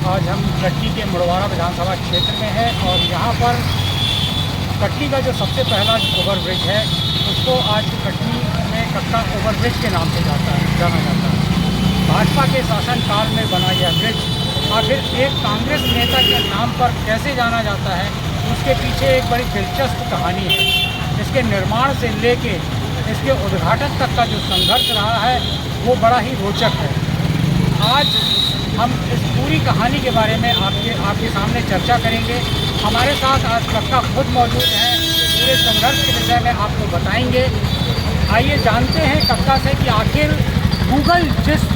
आज हम कटनी के मुड़वाड़ा विधानसभा क्षेत्र में हैं और यहाँ पर कटनी का जो सबसे पहला ओवरब्रिज है उसको आज कटनी में कक्का ओवरब्रिज के नाम से जाना जाता है। भाजपा के शासनकाल में बना यह ब्रिज आखिर एक कांग्रेस नेता के नाम पर कैसे जाना जाता है, उसके पीछे एक बड़ी दिलचस्प कहानी है। इसके निर्माण से लेके इसके उद्घाटन तक का जो संघर्ष रहा है वो बड़ा ही रोचक है। आज हम इस पूरी कहानी के बारे में आपके सामने चर्चा करेंगे। हमारे साथ आज कक्का खुद मौजूद हैं, पूरे संघर्ष के विषय में आपको बताएंगे। आइए जानते हैं कक्का से कि आखिर गूगल जिस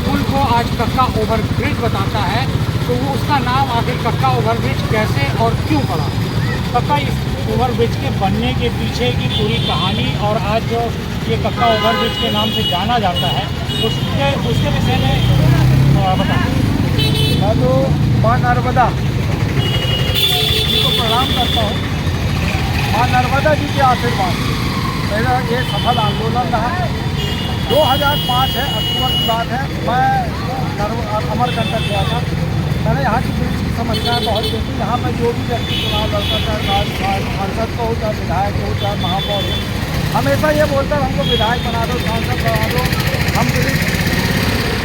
पुल को आज कक्का ओवरब्रिज बताता है तो वो उसका नाम आखिर कक्का ओवरब्रिज कैसे और क्यों पड़ा। कक्का इस ओवरब्रिज के बनने के पीछे की पूरी कहानी और आज जो ये कक्का ओवरब्रिज के नाम से जाना जाता है उसके विषय में बताएं। मैं तो माँ नर्मदा जी को प्रणाम करता हूँ। माँ नर्मदा जी के आशीर्वाद मेरा ये सफल आंदोलन रहा। 2005 है, अक्टूबर की बात है। मैं अमरकंटक गया था। मैंने यहाँ की ब्रिज की समस्याएँ बहुत देखी। यहाँ पर जो भी व्यक्ति चुनाव लड़ता, चाहे सांसद को हो, चाहे विधायक हो, चाहे महापौर हो, हमेशा ये बोलता है हमको विधायक बना दो, सांसद बना दो, हम ब्रिज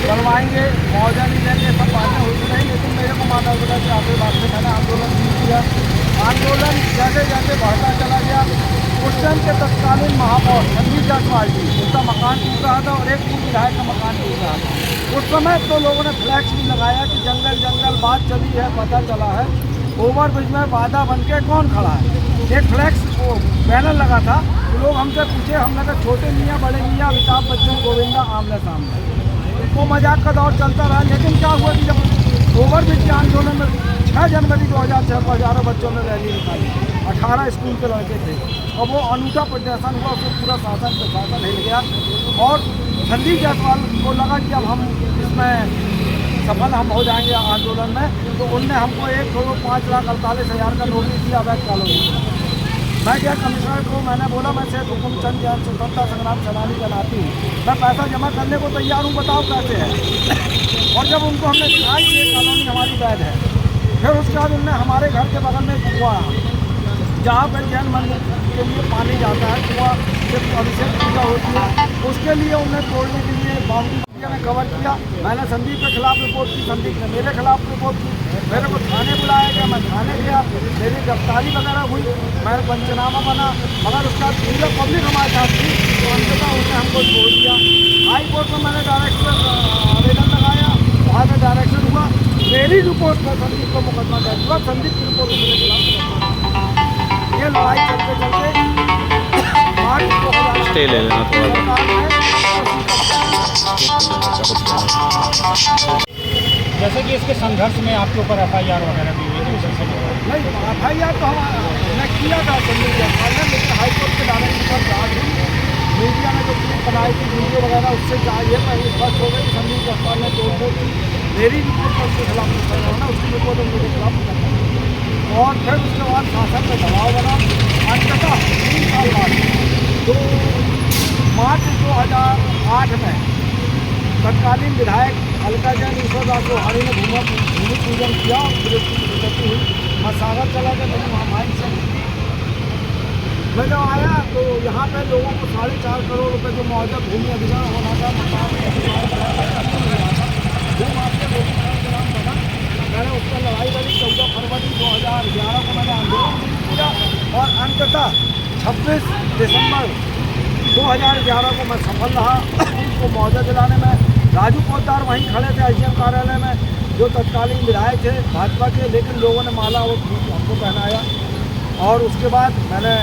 बनवाएंगे, मुआवजा नहीं देंगे, सब बातें होती रही। लेकिन मेरे को माता पिता के आशीर्वाद से मैंने आंदोलन शुरू किया। आंदोलन जैसे जैसे बढ़ता चला गया, उस टाइम के तत्कालीन महापौर संजीव जायसवाल जी, उसका मकान टूट रहा था और एक पूर्व विधायक का मकान टूट रहा था। उस समय तो लोगों ने फ्लैक्स भी लगाया कि जंगल जंगल बात चली है, पता चला है ओवरब्रिज में वादा बन के कौन खड़ा है। एक फ्लैक्स वो बैनर लगा था। तो लोग हमसे पूछे, हमने कहा छोटे मियाँ बड़े मियाँ, अमिताभ बच्चन गोविंदा आमने सामने। वो मजाक का दौर चलता रहा। लेकिन क्या हुआ कि जब ओवरब्रिज के आंदोलन में 6 जनवरी 2006 को हजारों बच्चों ने रैली निकाली, 18 स्कूल के लड़के थे और वो अनूठा प्रदर्शन हुआ। उसको पूरा शासन प्रशासन हिल गया और संजीव जायसवाल को लगा कि अब हम इसमें सफल हो जाएंगे आंदोलन में। तो उनने हमको 1,05,48,000 का नोटिस दिया अवैध कॉलोनी। मैं गया कमिश्नर को, मैंने बोला मैं सेठ हुकुमचंद जैन स्वतंत्रता संग्राम सेनानी का नाती हूँ, मैं पैसा जमा करने को तैयार हूँ, बताओ कैसे है। और जब उनको हमने दिखाई कि ये कॉलोनी हमारी वैध है, फिर उसके बाद उनने हमारे घर के बगल में कुआं जहाँ पर जैन मंदिर के लिए पानी जाता है, कुआं सिर्फ अभिषेक पूजा होती है, उसके लिए उन्हें तोड़ने के लिए बाउंड्री ने कवर किया। मैंने संदीप के खिलाफ रिपोर्ट की, संदीप ने मेरे खिलाफ रिपोर्ट की। मेरे को थाने बुलाया गया, मैं थाने गया, मेरी गिरफ्तारी वगैरह हुई, मेरा पंचनामा बना। मगर उसका पूरा पब्लिक हमारे साथ थी तो अंततः उसने हमको छोड़ दिया। हाई कोर्ट में मैंने डायरेक्शन आवेदन लगाया, वहाँ से डायरेक्शन हुआ। मेरी रिपोर्ट पर संदीप को मुकदमा दर्ज हुआ, संदीप की रिपोर्ट मेरे खिलाफ। ये लड़ाई चलते चलते स्टे ले लेना थोड़ा। जैसे कि इसके संघर्ष में आपके ऊपर FIR वगैरह भी हुई थी उस सिलसिले में? नहीं, FIR तो हमने किया था संजीव जायसवाल ने, लेकिन हाईकोर्ट के डायरेक्शन पर जांच हुई। मीडिया ने जो क्लिप बनाई थी वीडियो वगैरह, उससे ये पहले स्पष्ट हो गई कि संजीव जायसवाल ने तोड़फोड़ की। मेरी रिपोर्ट पर उसके खिलाफ मुकदमा होना, उसकी रिपोर्ट और मेरे खिलाफ मुकदमा। और फिर उसके बाद शासन में दबाव बना। अंततः 3 साल बाद 2 मार्च 2008 में तत्कालीन विधायक अलका जैन ईश्वर दास लोहानी ने भूमि पूजन किया और ब्रिज की प्रगति हुई। मैं सागर चला गया मेरी महामारी से। मैं जब आया तो यहाँ पे लोगों को 4.5 करोड़ रुपए जो मुआवजा भूमि अधिग्रहण होना था, मकान बना। मैंने उस पर लड़ाई लड़ी। 14 फरवरी 2011 को मैंने आंदोलन किया और अंततः 26 दिसंबर 2011 को मैं सफल रहा उनको मुआवजा दिलाने में। राजू पोद्दार वहीं खड़े थे IGM कार्यालय में, जो तत्कालीन विधायक थे भाजपा के, लेकिन लोगों ने माला और हमको पहनाया। और उसके बाद मैंने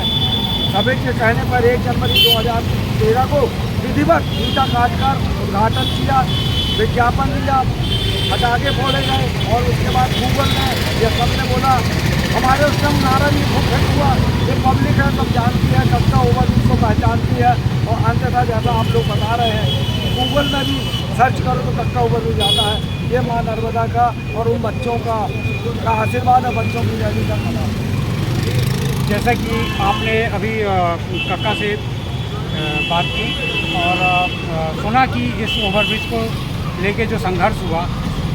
सभी के कहने पर 1 जनवरी 2013 को विधिवत ईटा काटकर उद्घाटन किया, विज्ञापन दिया, पटाखे फोड़े गए। और उसके बाद गूगल ने या सबने बोला, हमारे उस टाइम नारा भी खूब फेंक हुआ, ये पब्लिक है सब जानती है, कक्का ओवरब्रिज को पहचानती है। और अंततः जैसा आप लोग बता रहे हैं, गूगल में भी सर्च करो तो कक्का ओवरब्रिज आता है। ये माँ नर्मदा का और उन बच्चों का आशीर्वाद है, बच्चों की रैली का खड़ा। जैसा कि आपने अभी कक्का से बात की और सुना कि इस ओवरब्रिज को लेके जो संघर्ष हुआ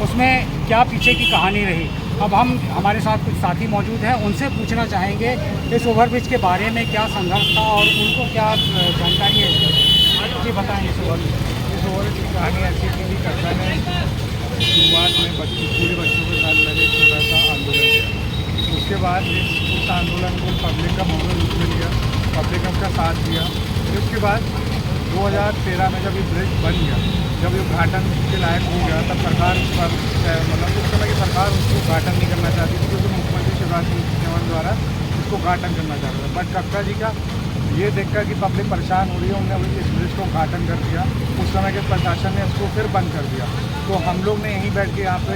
उसमें क्या पीछे की कहानी रही। अब हम हमारे साथ कुछ साथी मौजूद हैं, उनसे पूछना चाहेंगे इस ओवरब्रिज के बारे में क्या संघर्ष था और उनको क्या जानकारी है। जी बताएं इस ओवरब्रिज की कहानी ऐसी थी कि कक्षा ने शुरुआत में पूरे बच्चों के साथ मैंने एक छोटा सा आंदोलन किया। उसके बाद उस आंदोलन को पब्लिक का बहुत रूप में लिया, पब्लिक का साथ दिया। फिर उसके बाद 2013 में जब ये ब्रिज बन गया, जब ये उद्घाटन के लायक हो गया, तब सरकार मतलब उस समय की सरकार उसको उद्घाटन नहीं करना चाहती थी, क्योंकि मुख्यमंत्री शिवराज सिंह चौहान द्वारा इसको उद्घाटन करना चाहता था। बट कक्का जी का ये देखकर कि पब्लिक परेशान हो रही है, उन्होंने इस ब्रिज को उद्घाटन कर दिया। उस समय के प्रशासन ने उसको फिर बंद कर दिया। तो हम लोग ने यहीं बैठ के यहाँ पर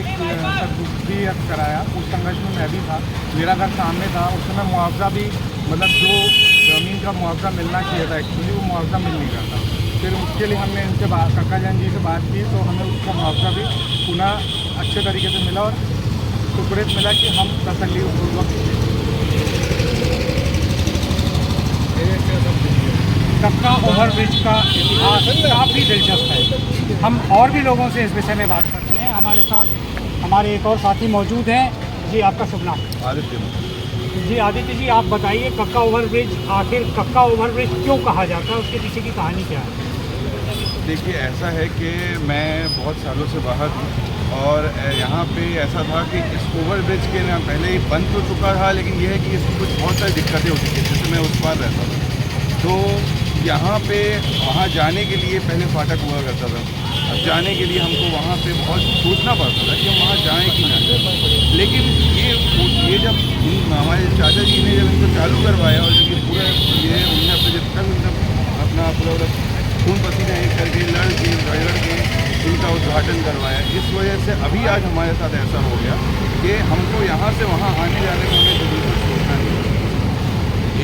सदुपयोगी कराया। उस संघर्ष में मैं भी था, मेरा घर सामने था। उस समय मुआवजा भी मतलब जो ज़मीन का मुआवजा मिलना चाहिए था एक्चुअली, वो मुआवजा मिल नहीं रहा था। फिर उसके लिए हमने इनसे कक्का जैन जी से बात की, तो हमें उसका मुआवजा भी पुनः अच्छे तरीके से मिला और सुपुर्द मिला कि हम तसल्लीपूर्वक कक्का ओवरब्रिज का इतिहास काफ़ी दिलचस्प है। हम और भी लोगों से इस विषय में बात करते हैं। हमारे साथ हमारे एक और साथी मौजूद हैं। जी आपका शुभ नाम? आदित्य। जी आदित्य जी, आप बताइए कक्का ओवरब्रिज, आखिर कक्का ओवरब्रिज क्यों कहा जाता है, उसके पीछे की कहानी क्या है? देखिए, ऐसा है कि मैं बहुत सालों से बाहर हूँ और यहाँ पे ऐसा था कि इस ओवरब्रिज के ना पहले ही बन तो चुका था, लेकिन यह है कि इसकी कुछ बहुत सारी दिक्कतें होती थी। जैसे मैं उस पार रहता था, तो यहाँ पे वहाँ जाने के लिए पहले फाटक हुआ करता था। अब जाने के लिए हमको वहाँ पे बहुत सोचना पड़ता था कि हम वहाँ जाएँ कि ना जाएँ। लेकिन ये जब हमारे चाचा जी ने जब इनको चालू करवाया और जब ये पूरा ये उन्हें अपने जब तक अपना पूरा खून पसीना एक करके लड़ के रगड़ के इनका उद्घाटन करवाया, इस वजह से अभी आज हमारे साथ ऐसा हो गया कि हमको यहाँ से वहाँ आने जाने में हमें बिल्कुल सोचना नहीं पड़ता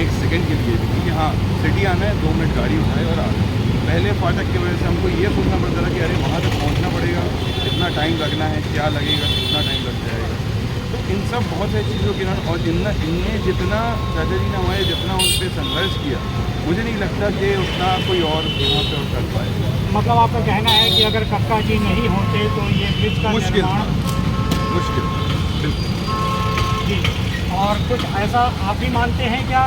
एक सेकंड के लिए भी, क्योंकि हाँ सिटी आना है, 2 मिनट गाड़ी उठाए और आ जाए। पहले फाटक की वजह से हमको ये सोचना पड़ता था कि अरे वहाँ तक पहुँचना पड़ेगा, कितना टाइम लगना है, क्या लगेगा, कितना टाइम लग जाएगा। तो इन सब बहुत सारी चीज़ों के नाम और इनने जितना चाचा जी ने हमारे जितना उन पर संघर्ष किया, मुझे नहीं लगता कि उतना कोई और यहाँ पे और कर पाए। मतलब आपका कहना है कि अगर कक्का जी नहीं होते तो ये ब्रिज का मुश्किल निर्माण बिल्कुल। जी। और कुछ ऐसा आप भी मानते हैं क्या